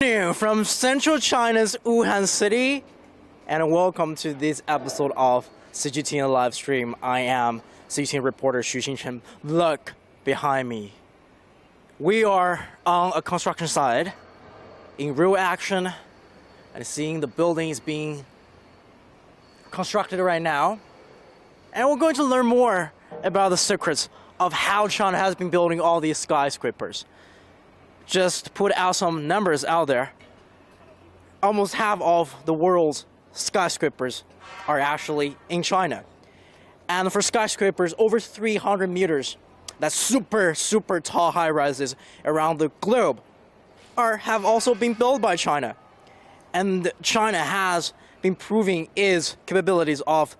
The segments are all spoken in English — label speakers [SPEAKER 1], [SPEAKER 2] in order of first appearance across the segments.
[SPEAKER 1] afternoon from central China's Wuhan city, and welcome to this episode of CGTN live stream. I am CGTN reporter Xinchen. Look behind me. We are on a construction site in real action and seeing the buildings being constructed right now. And we're going to learn more about the secrets of how China has been building all these skyscrapers. Just put out some numbers out there. Almost half of the world's skyscrapers are actually in China. And for skyscrapers over 300 meters, that's super tall high-rises around the globe, have also been built by China. And China has been proving its capabilities of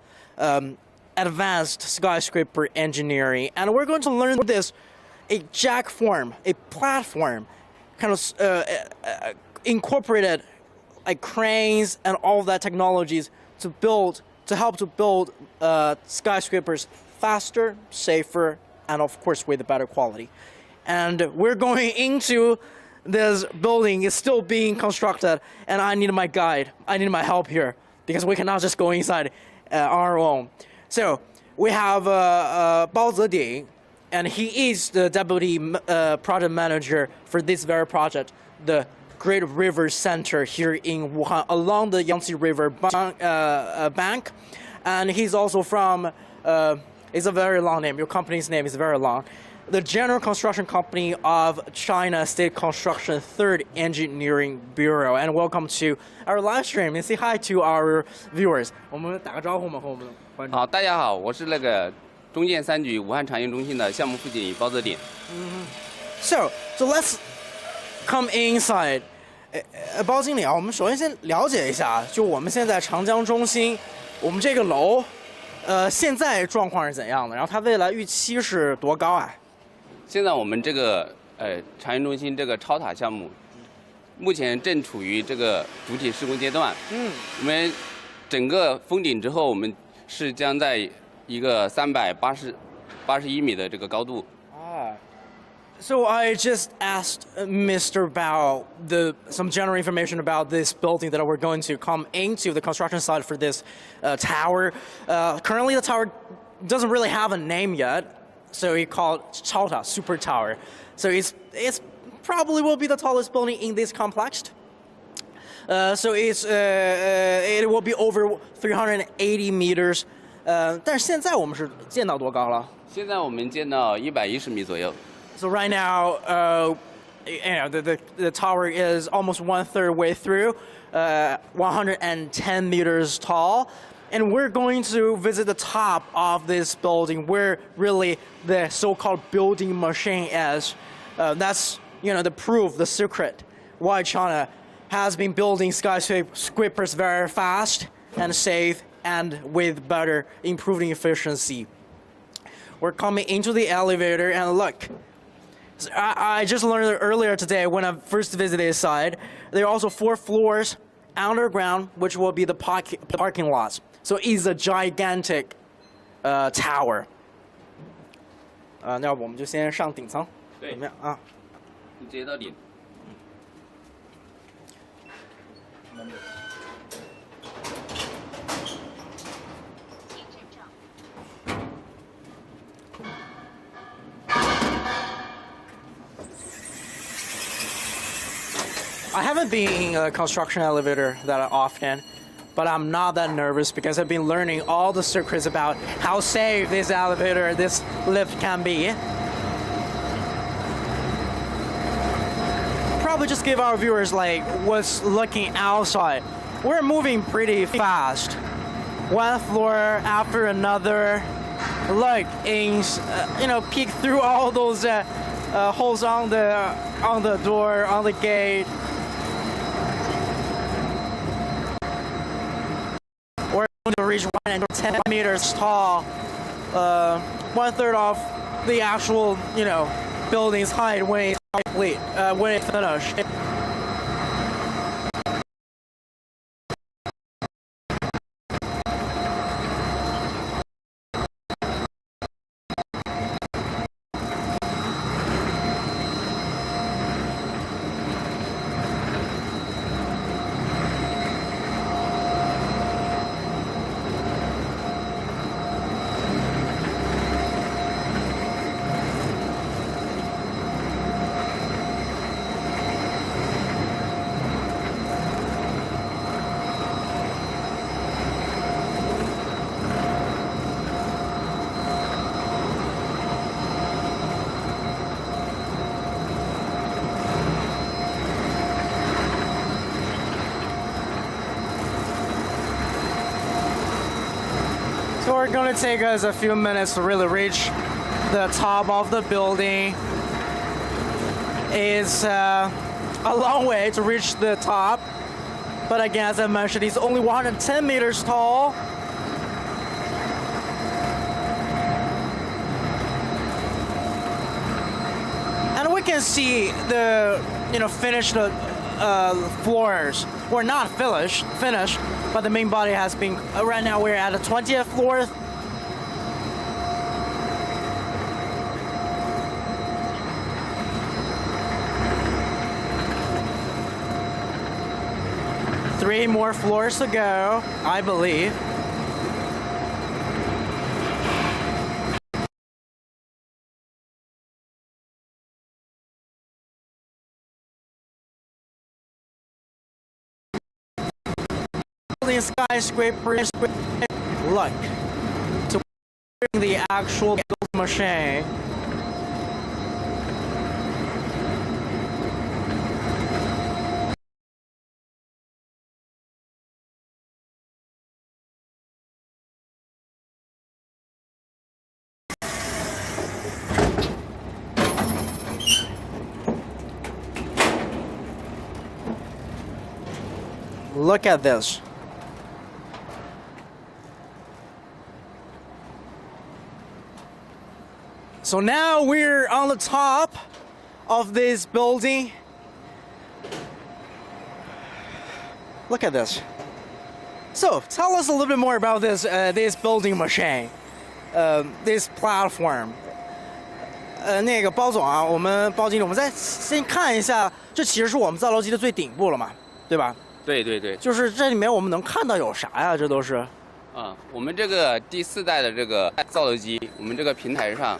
[SPEAKER 1] advanced skyscraper engineering. And we're going to learn this, a jack form, a platform, kind of incorporated like cranes and all of that technologies to help to build skyscrapers faster, safer, and of course with a better quality. And we're going into this building. It's still being constructed, and I need my guide. I need my help here because we cannot just go inside on our own. So we have Bao Zeding, and he is the deputy project manager for this very project, the Great River Center here in Wuhan, along the Yangtze River bank. And he's also from, it's a very long name, your company's name is very long, the General Construction Company of China State Construction 3rd Engineering Bureau. And welcome to our live stream. And say hi to our viewers. 我们打个招呼嘛，和我们的观众。
[SPEAKER 2] 好，大家好，我是那个中建三局武汉产业中心的项目副经理包泽鼎。
[SPEAKER 1] So let's come inside. 包经理啊，我们首先先了解一下，就我们现在长江中心，我们这个楼，现在状况是怎样的？然后它未来预期是多高啊？
[SPEAKER 2] 现在我们这个产业中心这个超塔项目，目前正处于这个主体施工阶段。我们整个封顶之后，我们是将在一个381米的这个高度。
[SPEAKER 1] So I just asked Mr. Bao some general information about this building that we're going to come into the construction site for this tower. Currently, the tower doesn't really have a name yet, so he called Chaota Super Tower. So it's probably will be the tallest building in this complex. So it will be over 380 meters. 但是现在我们是建到多高了？
[SPEAKER 2] 现在我们建到110米左右。
[SPEAKER 1] So right now, the tower is almost 1/3 way through, 110 meters tall, and we're going to visit the top of this building, where really the so-called building machine is. That's the proof, the secret, why China has been building skyscrapers very fast and safe and with better improving efficiency. We're coming into the elevator, and look. I just learned earlier today when I first visited this site, there are also 4 floors underground, which will be the parking lots. So it's a gigantic tower. 那要不我们就先上顶层，怎么样啊？
[SPEAKER 2] 直接到顶。
[SPEAKER 1] I haven't been in a construction elevator that often, but I'm not that nervous because I've been learning all the secrets about how safe this elevator, this lift can be. Probably just give our viewers like what's looking outside. We're moving pretty fast. One floor after another. Look, peek through all those holes on the door, on the gate. To reach 110 meters tall, 1/3 of the actual, building's height when it's complete, when it's finished. we're gonna take us a few minutes to really reach the top of the building. It's a long way to reach the top, but again, as I mentioned, it's only 110 meters tall. And we can see the finished floors. We're not finished, but the main body has been. Right now, we're at the 20th floor. Three more floors to go, I believe. Skyscrapers, look to the actual building machine. Look at this. So now we're on the top of this building. Look at this. So tell us a little bit more about this building machine, this platform. 那个包总啊，包经理，我们再先看一下，这其实是我们造楼机的最顶部了嘛，对吧？
[SPEAKER 2] 对对对。
[SPEAKER 1] 就是这里面我们能看到有啥呀？这都是。
[SPEAKER 2] 我们这个第4代的这个造楼机，我们这个平台上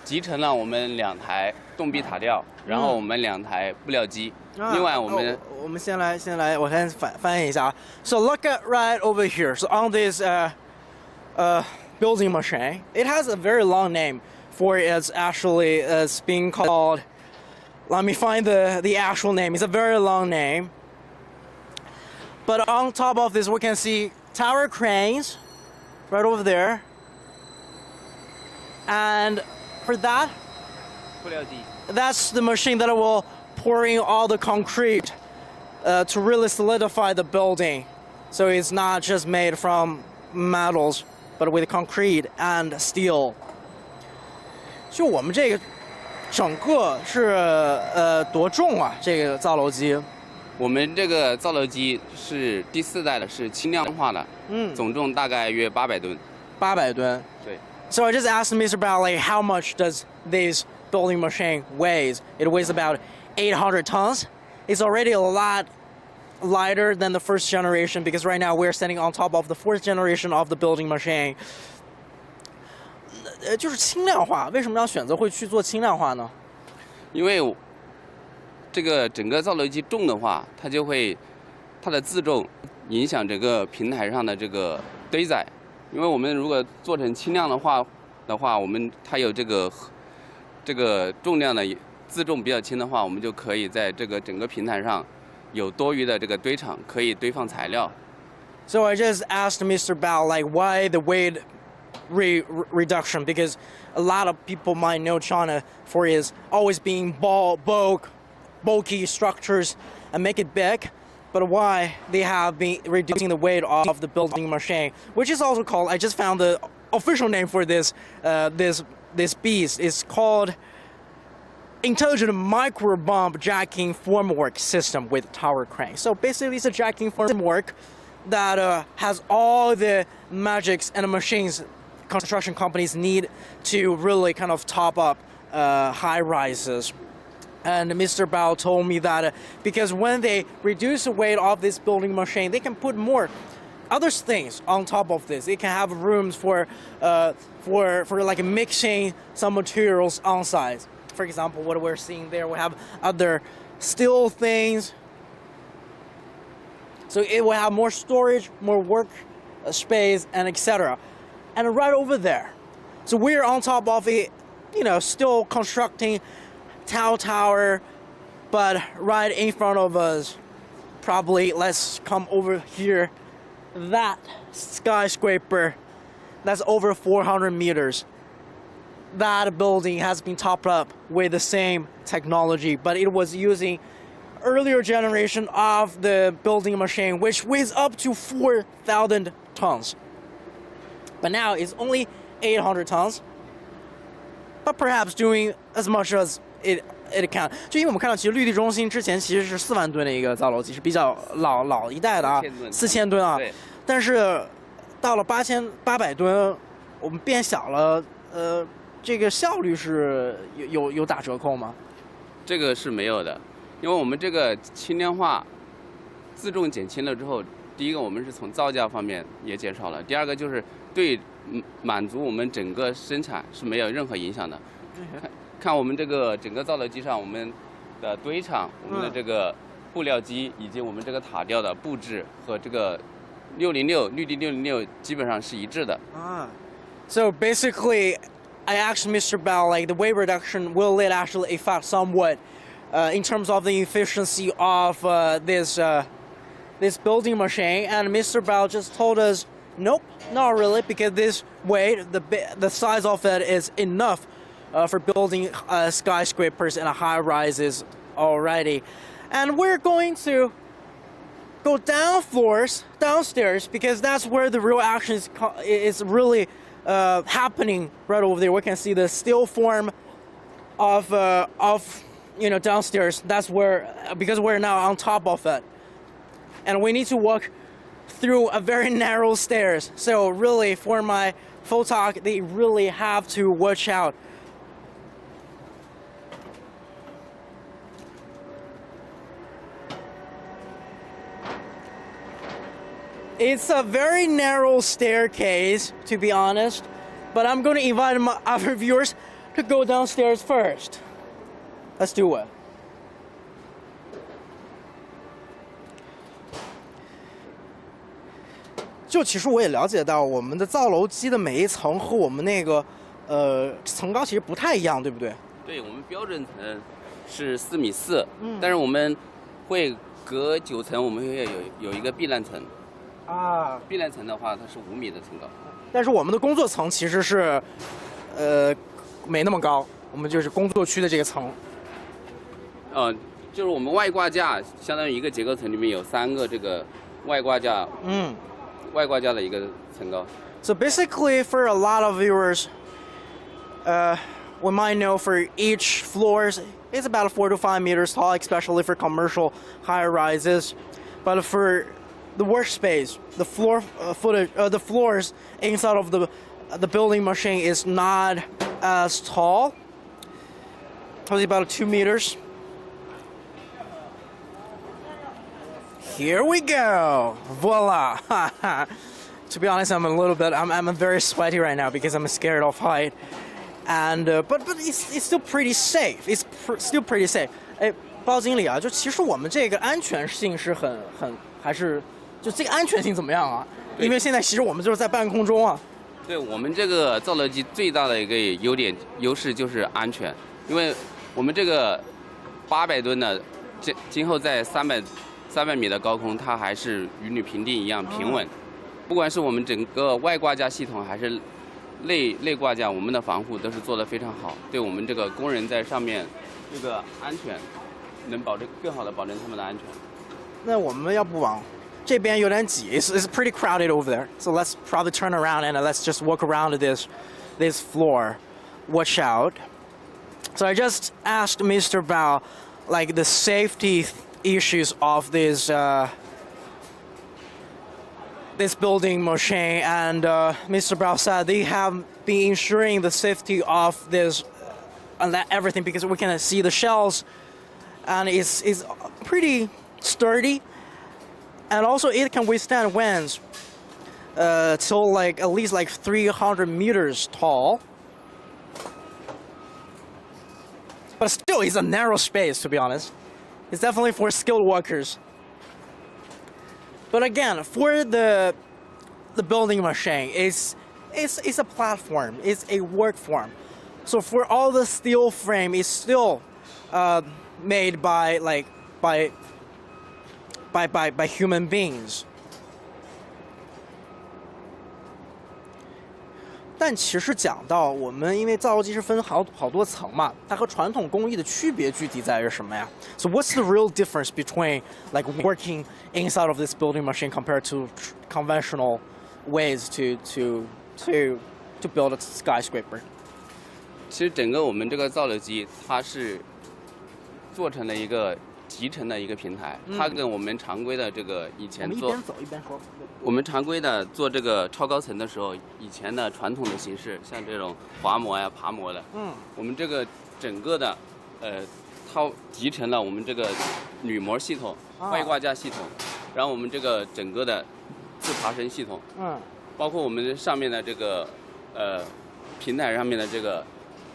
[SPEAKER 2] 集成了我们2台洞壁塔吊，然后我们2台布料机。另外我们
[SPEAKER 1] 先来，我先翻译一下啊。So look at right over here. So on this building machine, it has a very long name for it's actually it's being called. Let me find the actual name. It's a very long name. But on top of this, we can see tower cranes right over there. And for that, that's the machine that will pouring all the concrete to really solidify the building. So it's not just made from metals, but with concrete and steel. 就我们这个整个是多重啊？这个造楼机？
[SPEAKER 2] 我们这个造楼机是第4代的，是轻量化的，总重大概约800吨。
[SPEAKER 1] 800吨。
[SPEAKER 2] 对。
[SPEAKER 1] So I just asked Mr. Bao, like, how much does this building machine weighs? It weighs about 800 tons. It's already a lot lighter than the first generation because right now we're standing on top of the 4th generation of the building machine. 就是轻量化，为什么要选择会去做轻量化呢？
[SPEAKER 2] 因为这个整个造楼机重的话，它就会它的自重影响整个平台上的这个堆载。因为我们如果做成轻量的话，我们它有这个重量的自重比较轻的话，我们就可以在这个整个平台上有多余的这个堆场，可以堆放材料。
[SPEAKER 1] So I just asked Mr. Bao, like, why the weight reduction? Because a lot of people might know China for its always being bulky structures and make it big. But why they have been reducing the weight of the building machine, which is also called, I just found the official name for this beast. It's called Intelligent Micro Bump Jacking Formwork System with Tower Crane. So basically it's a jacking formwork that has all the magics and machines construction companies need to really kind of top up high rises. And Mr. Bao told me that because when they reduce the weight of this building machine, they can put more other things on top of this. It can have rooms for like mixing some materials on site. For example, what we're seeing there, we have other steel things. So it will have more storage, more work space, and etc. And right over there, so we're on top of it, still constructing tower, but right in front of us, probably let's come over here, that skyscraper that's over 400 meters. That building has been topped up with the same technology, but it was using earlier generation of the building machine, which weighs up to 4,000 tons. But now it's only 800 tons, but perhaps doing as much as it can. 就因为我们看到，其实绿地中心之前其实是4万吨的一个造楼机，是比较老一代的啊，4000吨啊。但是到了8800吨，我们变小了，这个效率是有打折扣吗？
[SPEAKER 2] 这个是没有的，因为我们这个轻量化、自重减轻了之后，第一个我们是从造价方面也减少了，第二个就是对满足我们整个生产是没有任何影响的。看我们这个整个造楼机上，我们的堆场、我们的这个布料机以及我们这个塔吊的布置和这个606绿地606基本上是一致的。
[SPEAKER 1] So basically, I asked Mr. Bao, like the weight reduction, will it actually affect somewhat in terms of the efficiency of this building machine? And Mr. Bao just told us, nope, not really, because this weight, the size of it is enough for building skyscrapers and high rises already. And we're going to go downstairs, because that's where the real action is really happening right over there. We can see the steel form of downstairs. That's where, because we're now on top of it, and we need to walk through a very narrow stairs. So really, for my photog, they really have to watch out. It's a very narrow staircase, to be honest, but I'm going to invite our viewers to go downstairs first. Let's do it. 就其实我也了解到，我们的造楼机的每一层和我们那个层高其实不太一样，对不对？
[SPEAKER 2] 对，我们标准层是4.4米，但是我们会隔9层，我们会有一个避难层。避难层的话，它是5米的层高。
[SPEAKER 1] 但是我们的工作层其实是，没那么高，我们就是工作区的这个层。
[SPEAKER 2] 就是我们外挂架，相当于一个结构层里面有3个这个外挂架。外挂架的一个层高。
[SPEAKER 1] So basically, for a lot of viewers, we might know for each floors, it's about 4 to 5 meters tall, especially for commercial high rises. But for the workspace, the the floors inside of the building machine is not as tall. Probably about 2 meters. Here we go. Voila. To be honest, I'm very sweaty right now because I'm scared of height. And but it's still pretty safe. It's still pretty safe. 包经理啊，就其实我们这个安全性是还是就这个安全性怎么样啊？因为现在其实我们就是在半空中啊。
[SPEAKER 2] 对我们这个造楼机最大的一个优势就是安全，因为我们这个800吨的，今后在300米的高空，它还是与你平地一样平稳。不管是我们整个外挂架系统，还是内挂架，我们的防护都是做得非常好，对我们这个工人在上面这个安全能更好的保证他们的安全。
[SPEAKER 1] 那我们要不往这边有点挤 ，it's pretty crowded over there. So let's probably turn around and let's just walk around this floor. Watch out. So I just asked Mr. Bao, like the safety issues of this building machine, and Mr. Bao said they have been ensuring the safety of this and that everything, because we can see the shells, and it's pretty sturdy, and also it can withstand winds till like at least like 300 meters tall. But still, it's a narrow space, to be honest. It's definitely for skilled workers. But again, for the building machine, it's a platform. It's a work form. So for all the steel frame, it's still made by human beings. 但其实讲到我们，因为造楼机是分好多层嘛，它和传统工艺的区别具体在于什么呀 ？So what's the real difference between like working inside of this building machine compared to conventional ways to build a skyscraper?
[SPEAKER 2] 其实整个我们这个造楼机，它是做成了一个集成的一个平台，它跟我们常规的这个以前做，
[SPEAKER 1] 我们一边走一边说。
[SPEAKER 2] 我们常规的做这个超高层的时候，以前的传统的形式，像这种滑模呀、爬模的，我们这个整个的，它集成了我们这个铝模系统、外挂架系统，然后我们这个整个的自爬升系统，包括我们上面的这个平台上面的这个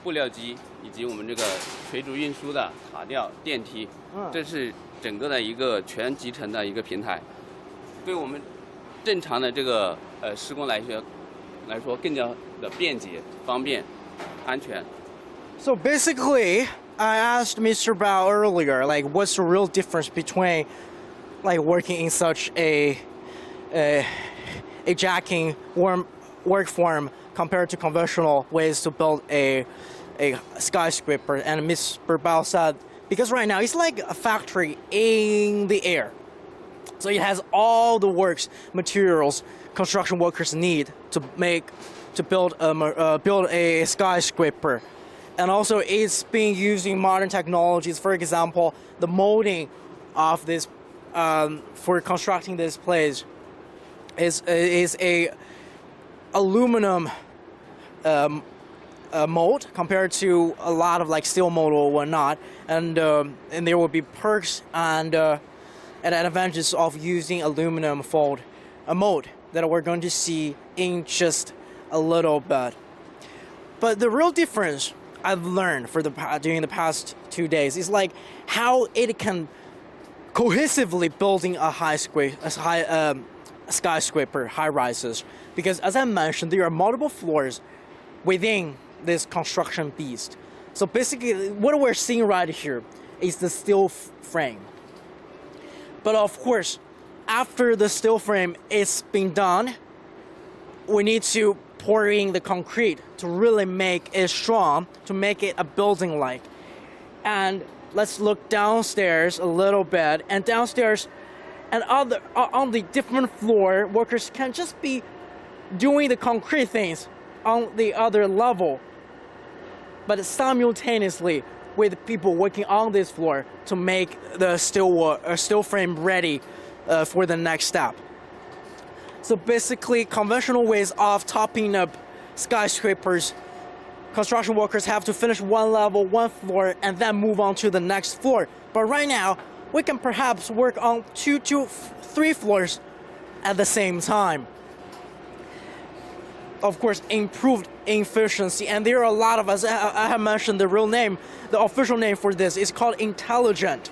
[SPEAKER 2] 布料机，以及我们这个垂直运输的塔吊、电梯，这是整个的一个全集成的一个平台，对我们正常的这个施工来说更加的便捷、方便、安全。
[SPEAKER 1] So basically, I asked Mr. Bao earlier, like, what's the real difference between, like, working in such a jacking work form compared to conventional ways to build a skyscraper? And Mr. Bao said, because right now it's like a factory in the air. So it has all the works, materials, construction workers need to build a skyscraper, and also it's being using modern technologies. For example, the molding of this for constructing this place is a aluminum mold compared to a lot of like steel mold or whatnot, and there will be perks and advantages of using aluminum mold that we're going to see in just a little bit. But the real difference I've learned during the past 2 days is like how it can cohesively building a skyscraper, high rises. Because as I mentioned, there are multiple floors within this construction beast. So basically, what we're seeing right here is the steel frame. But of course, after the steel frame is been done, we need to pour in the concrete to really make it strong, to make it a building-like. And let's look downstairs a little bit. And downstairs, and on the different floor, workers can just be doing the concrete things on the other level, but simultaneously with people working on this floor to make the steel frame ready for the next step. So basically, conventional ways of topping up skyscrapers, construction workers have to finish one level, one floor, and then move on to the next floor. But right now, we can perhaps work on 2 to 3 floors at the same time. Of course, improved efficiency, and there are a lot of us. I have mentioned the real name, the official name for this is called intelligent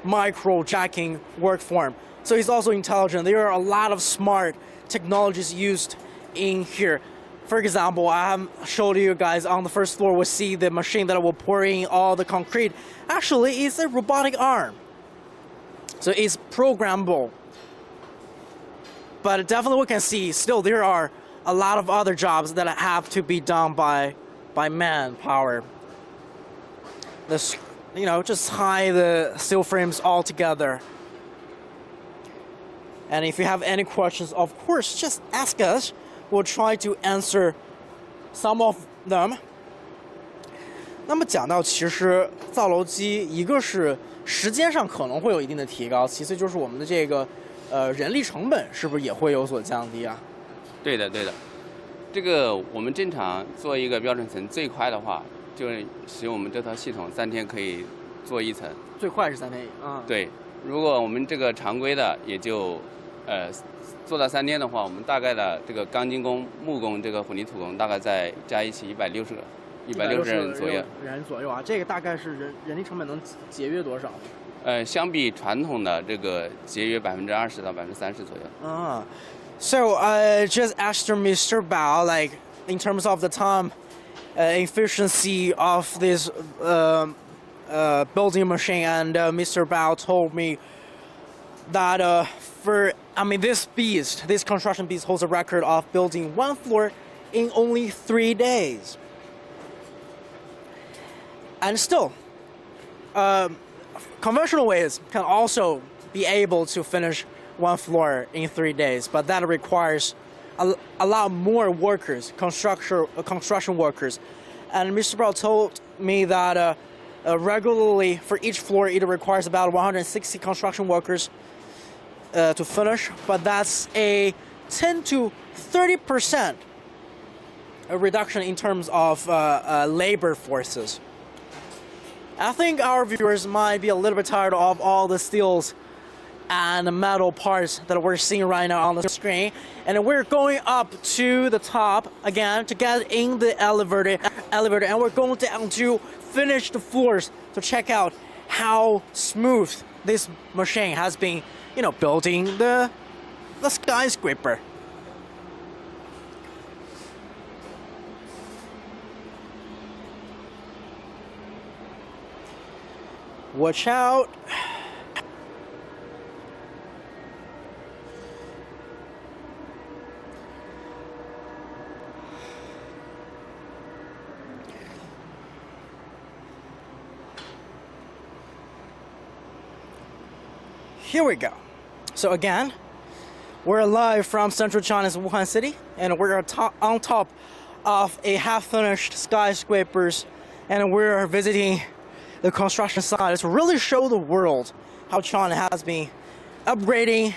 [SPEAKER 1] micro jacking work form. So it's also intelligent. There are a lot of smart technologies used in here. For example, I have showed you guys on the first floor, we see the machine that will pour in all the concrete. Actually, it's a robotic arm. So it's programmable. But definitely we can see still there are a lot of other jobs that have to be done by manpower. This, just tie the steel frames all together. And if you have any questions, of course, just ask us. We'll try to answer some of them. 那么讲到其实造楼机，一个是时间上可能会有一定的提高，其次就是我们的这个人力成本是不是也会有所降低啊？
[SPEAKER 2] 对的。这个我们正常做一个标准层，最快的话就是使用我们这套系统3天可以做1层。
[SPEAKER 1] 最快是3天啊。
[SPEAKER 2] 对，如果我们这个常规的也就做到3天的话，我们大概的这个钢筋工、木工、这个混凝土工大概再加一起160人左右。
[SPEAKER 1] 人左右啊，这个大概是人力成本能节约多少？
[SPEAKER 2] 相比传统的这个节约20%到30%左右。
[SPEAKER 1] 啊。So just after Mr. Bao, like in terms of the time efficiency of this building machine, and Mr. Bao told me that for I mean, this construction beast holds a record of building one floor in only 3 days. And still, conventional ways can also be able to finish one floor in 3 days, but that requires a lot more workers, construction workers. And Mr. Brown told me that regularly for each floor it requires about 160 construction workers to finish, but that's a 10 to 30% reduction in terms of labor forces. I think our viewers might be a little bit tired of all the steels and the metal parts that we're seeing right now on the screen, and we're going up to the top again to get in the elevator, and we're going down to finish the floors to check out how smooth this machine has been, building the skyscraper. Watch out. Here we go. So again, we're live from central China's Wuhan city, and we're on top of a half-finished skyscrapers, and we're visiting the construction site to really show the world how China has been upgrading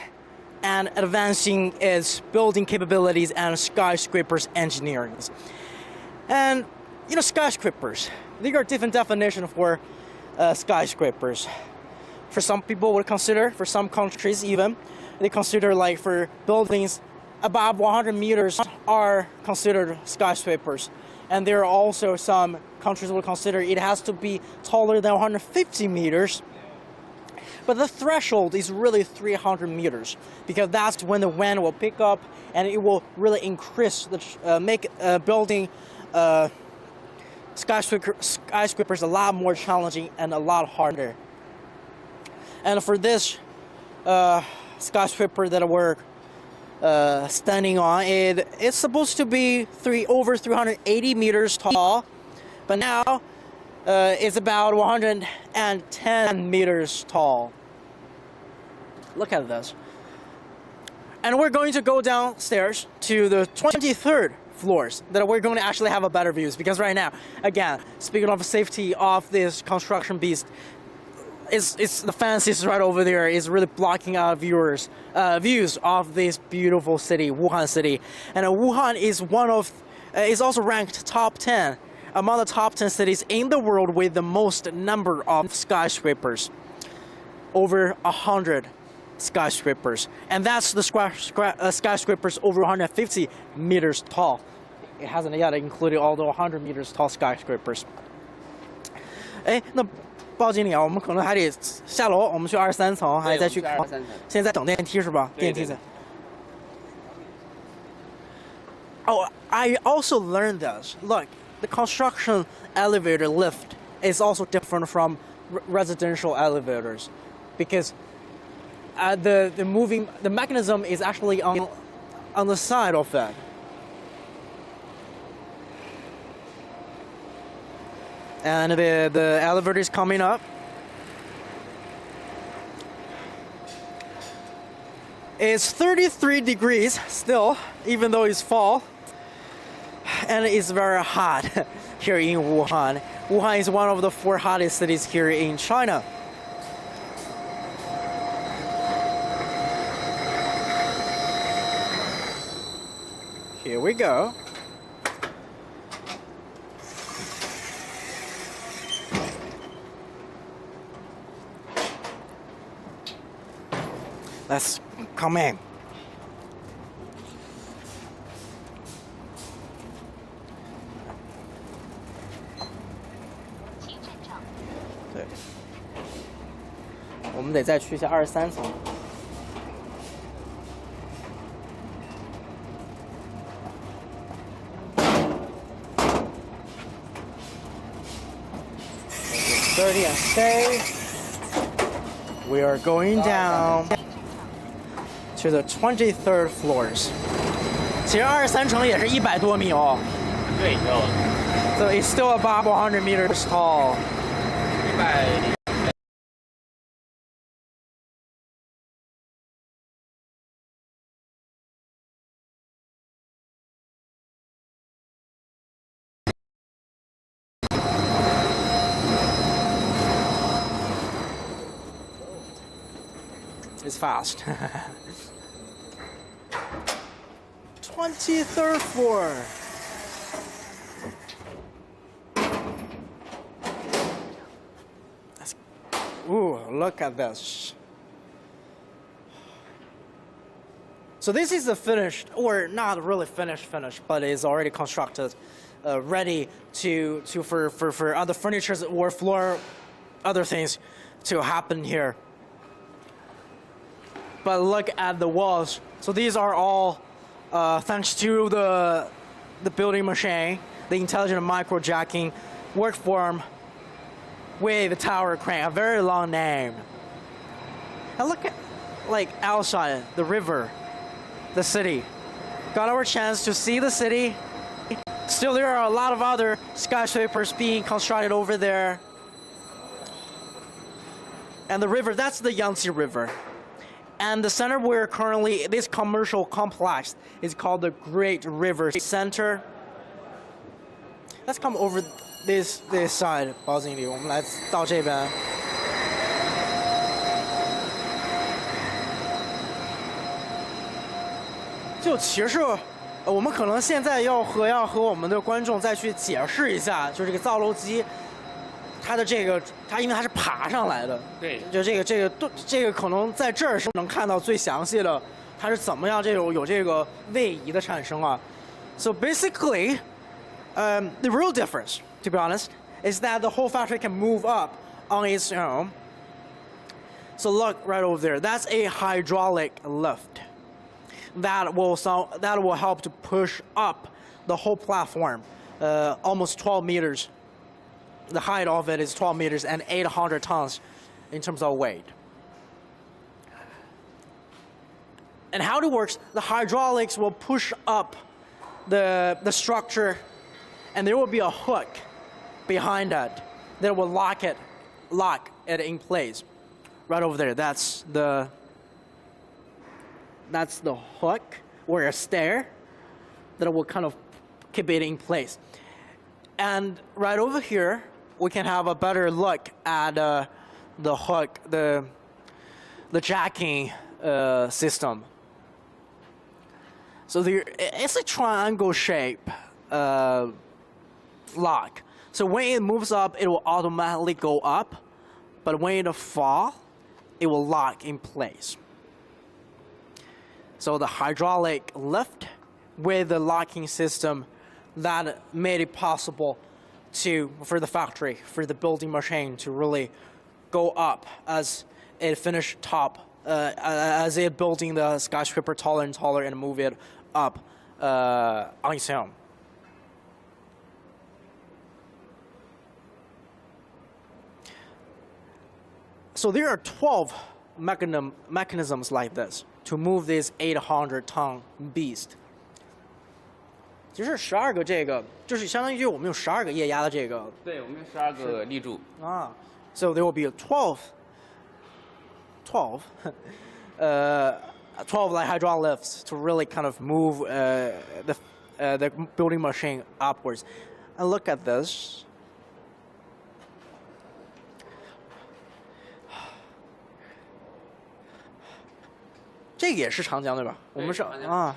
[SPEAKER 1] and advancing its building capabilities and skyscrapers engineering. And skyscrapers, there are different definitions for skyscrapers. For some people would consider, for some countries even, they consider like for buildings above 100 meters are considered skyscrapers. And there are also some countries will consider it has to be taller than 150 meters. But the threshold is really 300 meters because that's when the wind will pick up and it will really increase make building skyscrapers a lot more challenging and a lot harder. And for this skyscraper that we're standing on, it's supposed to be over 380 meters tall, but now it's about 110 meters tall. Look at this. And we're going to go downstairs to the 23rd floors that we're going to actually have a better views, because right now, again, speaking of safety of this construction beast, it's the fences right over there is really blocking out views of this beautiful city, Wuhan city. And Wuhan is also ranked top 10 among the top 10 cities in the world with the most number of skyscrapers, over 100 skyscrapers, and that's the skyscrapers over 150 meters tall. It hasn't yet included all the 100 meters tall skyscrapers. 那鲍经理啊，我们可能还得下楼，我们去23层，还得再去看。现在等电梯是吧？电梯在。Oh, I also learned this. Look, the construction elevator lift is also different from residential elevators, because the mechanism is actually on the side of it. And the elevator is coming up. It's 33 degrees still, even though it's fall. And it's very hot here in Wuhan. Wuhan is one of the 4 hottest cities here in China. Here we go. Let's come in. Okay. 我们得再去一下23层。30 and stay. We are going down to the 23rd floors. 其实23层也是100多米哦。
[SPEAKER 2] 对，有。
[SPEAKER 1] So it's still about 100 meters tall.
[SPEAKER 2] 100。It's
[SPEAKER 1] fast. 23rd floor. Ooh, look at this. So this is the finished, or not really finished, but it's already constructed, ready for other furnitures or floor, other things to happen here. But look at the walls. So these are all thanks to the building machine, the intelligent micro jacking work form with the tower crane, a very long name. And look at like outside the river, the city. Got our chance to see the city. Still, there are a lot of other skyscrapers being constructed over there. And the river, that's the Yangtze River. And the center where currently this commercial complex is called the Great River Center. Let's come over this side, 包经理，我们来到这边。就其实，我们可能现在要和我们的观众再去解释一下，就这个造楼机。它的这个，它因为它是爬上来的，
[SPEAKER 2] 对，
[SPEAKER 1] 就这个可能在这儿是能看到最详细的，它是怎么样有这个位移的产生啊。So basically, the real difference, to be honest, is that the whole factory can move up on its own. So look right over there. That's a hydraulic lift that will help to push up the whole platform, almost 12 meters. The height of it is 12 meters and 800 tons in terms of weight. And how it works, the hydraulics will push up the structure, and there will be a hook behind that that will lock it in place. Right over there, that's the hook or a stair that will kind of keep it in place. And right over here, we can have a better look at the hook, the jacking system. So it's a triangle shape lock. So when it moves up, it will automatically go up, but when it falls, it will lock in place. So the hydraulic lift with the locking system that made it possible for the factory, for the building machine to really go up as it finished top, as it building the skyscraper taller and taller and move it up on its own. So there are 12 mechanisms like this to move this 800-ton beast. 其实12个这个就是相当于我们有12个液压的这个。
[SPEAKER 2] 对，我们有12个立柱。
[SPEAKER 1] 啊 ，so there will be 12 like hydraulic lifts to really kind of move the building machine upwards. And look at this.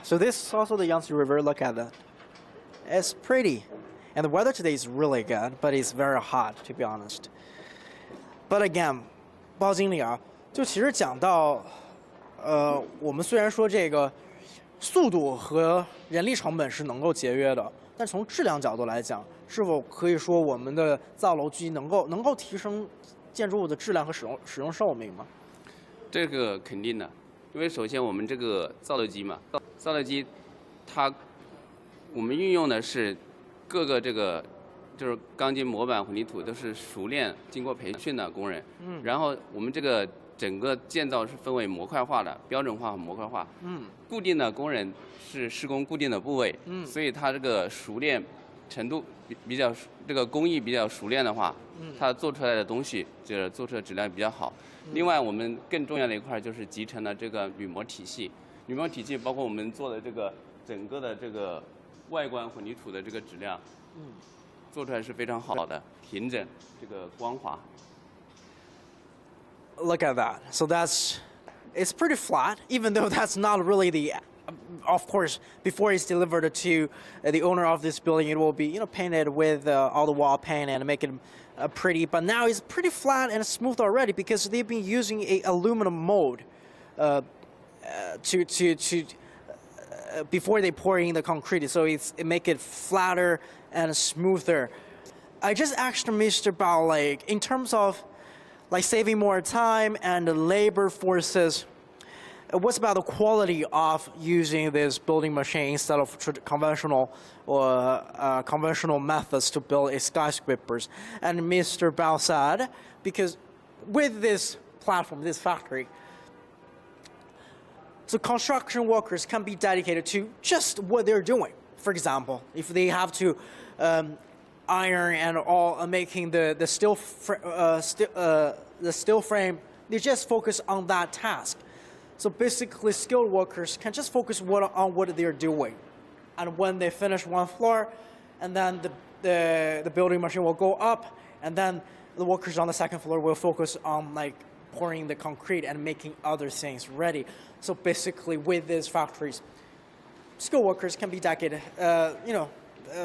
[SPEAKER 1] So this is also the Yangtze River. Look at that. It's pretty. And the weather today is really good, but it's very hot, to be honest. But again, 包经理啊，就其实讲到，我们虽然说这个速度和人力成本是能够节约的，但从质量角度来讲，是否可以说我们的造楼机能够提升建筑物的质量和使用寿命吗？
[SPEAKER 2] 这个肯定的，因为首先我们这个造楼机嘛，造楼机我们运用的是各个这个就是钢筋模板混凝土都是熟练经过培训的工人，然后我们这个整个建造是分为模块化的，标准化和模块化。固定的工人是施工固定的部位，所以它这个熟练程度比较，这个工艺比较熟练的话，它做出来的东西就是做出的质量比较好。另外，我们更重要的一块就是集成的这个铝模体系，铝模体系包括我们做的这个整个的这个外观混凝土的这个质量，做出来是非常好的，平整，这个光滑。
[SPEAKER 1] Look at that. So it's pretty flat, even though that's not really of course, before it's delivered to the owner of this building, it will be painted with all the wall paint and make it pretty. But now it's pretty flat and smooth already because they've been using a aluminum mold before they pour in the concrete, so it make it flatter and smoother. I just asked Mr. Bao, in terms of saving more time and labor forces, what's about the quality of using this building machine instead of conventional methods to build skyscrapers? And Mr. Bao said, because with this platform, this factory, so construction workers can be dedicated to just what they're doing. For example, if they have to iron and all making the steel frame, they just focus on that task. So basically, skilled workers can just focus on what they're doing, and when they finish one floor, and then the building machine will go up, and then the workers on the second floor will focus on pouring the concrete and making other things ready. So basically, with these factories, skilled workers can be dedicated.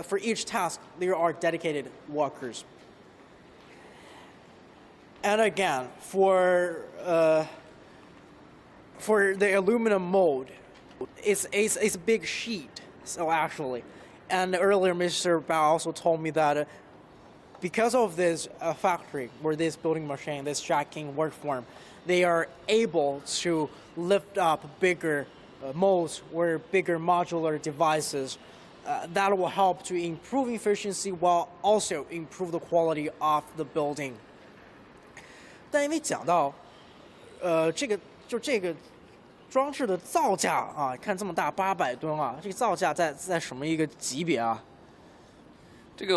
[SPEAKER 1] For each task, there are dedicated workers. And again, for the aluminum mold, it's a big sheet. So actually, and earlier Mr. Bao also told me that because of this factory or this building machine, this jacking work form, they are able to lift up bigger molds or bigger modular devices. That will help to improve efficiency while also improve the quality of the building. 但因为讲到这个装置的造价啊，看这么大800吨啊，这个造价在什么一个级别啊？
[SPEAKER 2] 这个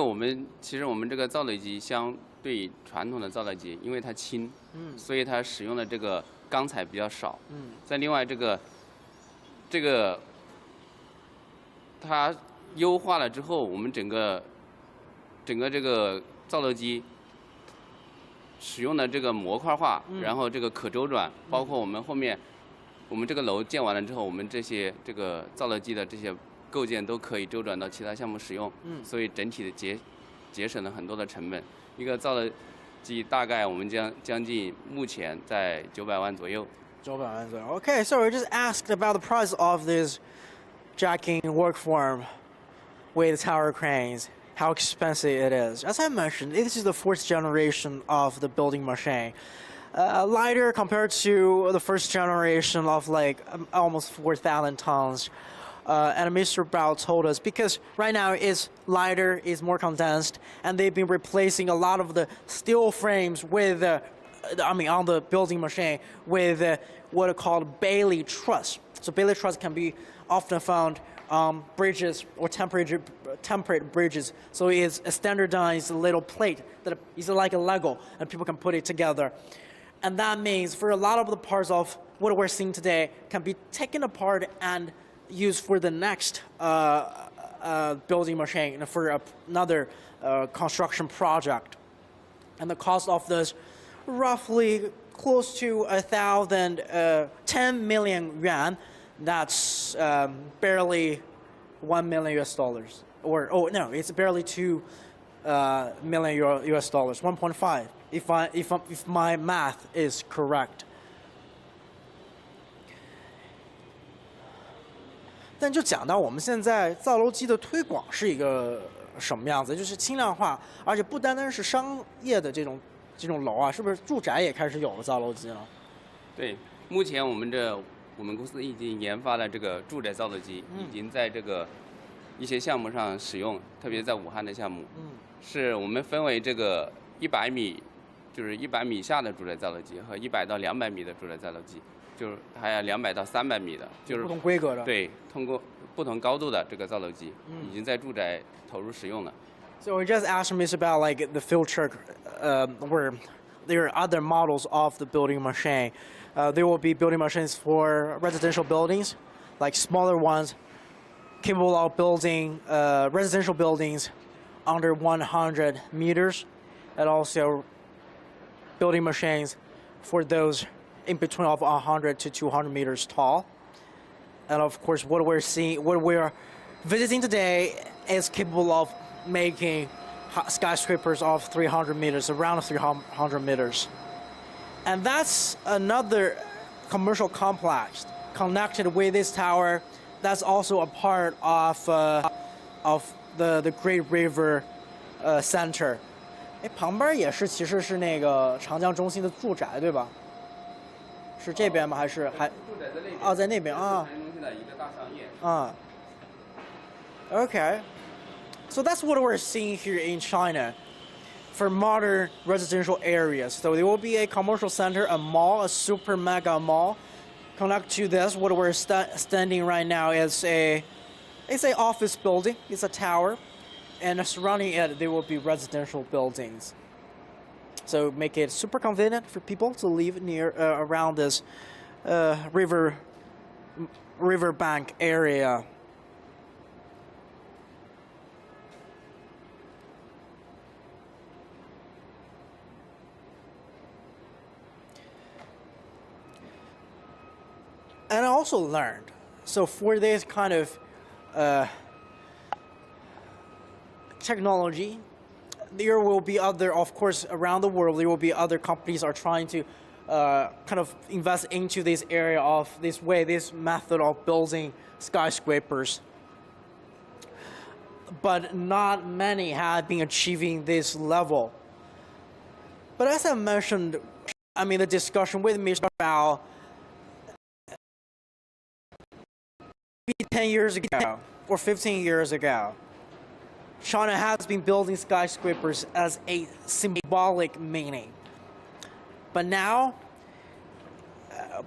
[SPEAKER 2] 其实我们这个造雷机相对传统的造雷机，因为它轻，所以它使用的这个钢材比较少。再另外这个它优化了之后，我们整个这个造雷机使用的这个模块化，然后这个可周转，包括我们后面我们这个楼建完了之后，我们这个造雷机的这些构件都可以周转到其他项目使用，所以整体的节省了很多的成本。一个造雷机大概我们将近目前在900万左右。
[SPEAKER 1] 900万左右。Okay, so we just asked about the price of this jacking work form with tower cranes, how expensive it is. As I mentioned, this is the 4th generation of the building machine. Lighter compared to the first generation of almost 4,000 tons. And Mr. Bao told us because right now it's lighter, it's more condensed, and they've been replacing a lot of the steel frames with, on the building machine with what are called Bailey truss. So Bailey truss can be often found on bridges or temperate bridges. So it's a standardized little plate that is like a Lego, and people can put it together. And that means for a lot of the parts of what we're seeing today can be taken apart and used for the next building machine for another construction project. And the cost of this roughly close to 10 million yuan. That's barely $1 million US. It's barely $2 million US, 1.5 if my math is correct. 但就讲到我们现在造楼机的推广是一个什么样子，就是轻量化，而且不单单是商业的这种楼啊，是不是住宅也开始有了造楼机了？
[SPEAKER 2] 对，目前我们公司已经研发了这个住宅造楼机，已经在这个一些项目上使用，特别在武汉的项目，是我们分为这个100米就是100米以下的住宅造楼机和100到200米的住宅造楼机，就是还有200到300米的，就是
[SPEAKER 1] 不同规格的。
[SPEAKER 2] 对，通过不同高度的这个造楼机，已经在住宅投入使用了。
[SPEAKER 1] So we just asked me about like the filter, where there are other models of the building machine. There will be building machines for residential buildings, like smaller ones, capable of building residential buildings under 100 meters, and also building machines for those in between of 100 to 200 meters tall. And of course, what we're visiting today is capable of making skyscrapers of 300 meters, around 300 meters. And that's another commercial complex connected with this tower. That's also a part of the Great River Center. 哎，旁边也是，其实是那个长江中心的住宅，对吧？是这边吗？还是还？
[SPEAKER 2] 住宅在那边。
[SPEAKER 1] 哦，在那边啊。
[SPEAKER 2] 长江中心的一个大商业。
[SPEAKER 1] 啊。Okay. So that's what we're seeing here in China for modern residential areas. So there will be a commercial center, a mall, a super mega mall. Connect to this, what we're standing right now is it's an office building, it's a tower, and surrounding it there will be residential buildings. So make it super convenient for people to live near around this riverbank area. And I also learned, so for this kind of technology, there will be other, of course, around the world, there will be other companies are trying to kind of invest into this area of this method of building skyscrapers. But not many have been achieving this level. But as I mentioned, I mean, the discussion with Mr. Bao, 10 years ago or 15 years ago, China has been building skyscrapers as a symbolic meaning. But now,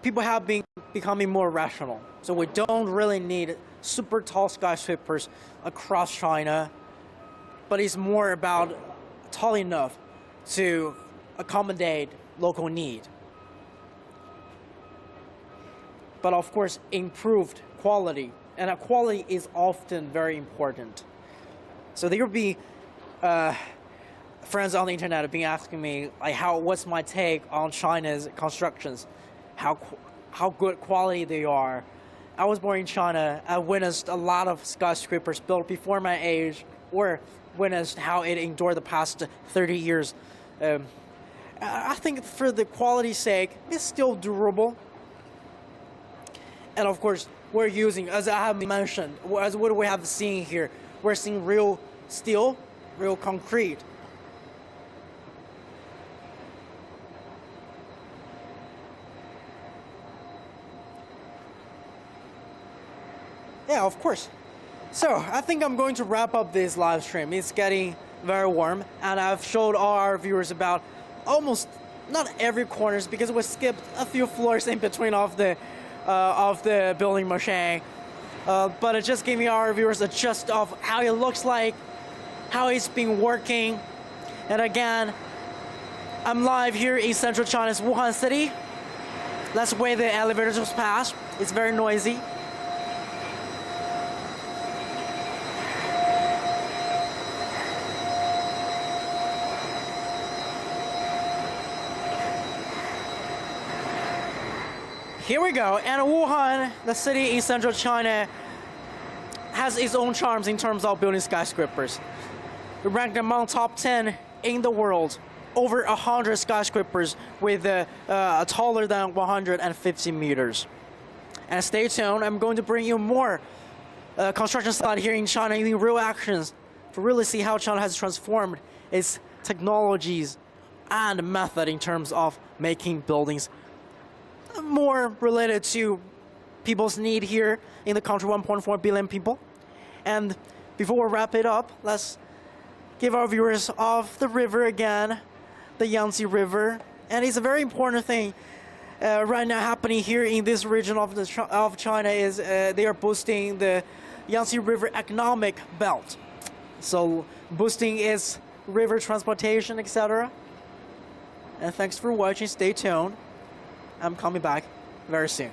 [SPEAKER 1] people have been becoming more rational. So we don't really need super tall skyscrapers across China, but it's more about tall enough to accommodate local need. But of course, improved quality, and quality is often very important. So there will be friends on the internet have been asking me, like, what's my take on China's constructions, how good quality they are. I was born in China. I witnessed a lot of skyscrapers built before my age, or witnessed how it endured the past 30 years. I think for the quality's sake, it's still durable. And of course, we're using, as I have mentioned, as what we have seen here, we're seeing real steel, real concrete. Yeah, of course. So I think I'm going to wrap up this live stream. It's getting very warm, and I've showed all our viewers about almost not every corners, because we skipped a few floors in between of the building machine, but it just gave me our viewers a gist of how it looks like, how it's been working. And again, I'm live here in central China's Wuhan city. Let's wait the elevators to pass. It's very noisy. Here we go, and Wuhan, the city in central China, has its own charms in terms of building skyscrapers. We're ranked among top 10 in the world, over 100 skyscrapers with taller than 150 meters. And stay tuned, I'm going to bring you more construction sites here in China in real actions to really see how China has transformed its technologies and method in terms of making buildings more related to people's need here in the country, 1.4 billion people. And before we wrap it up, let's give our viewers off the river again. the Yangtze River, and it's a very important thing right now happening here in this region of China is they are boosting the Yangtze River economic belt, so boosting its river transportation, etc. And thanks for watching. Stay tuned. I'm coming back very soon.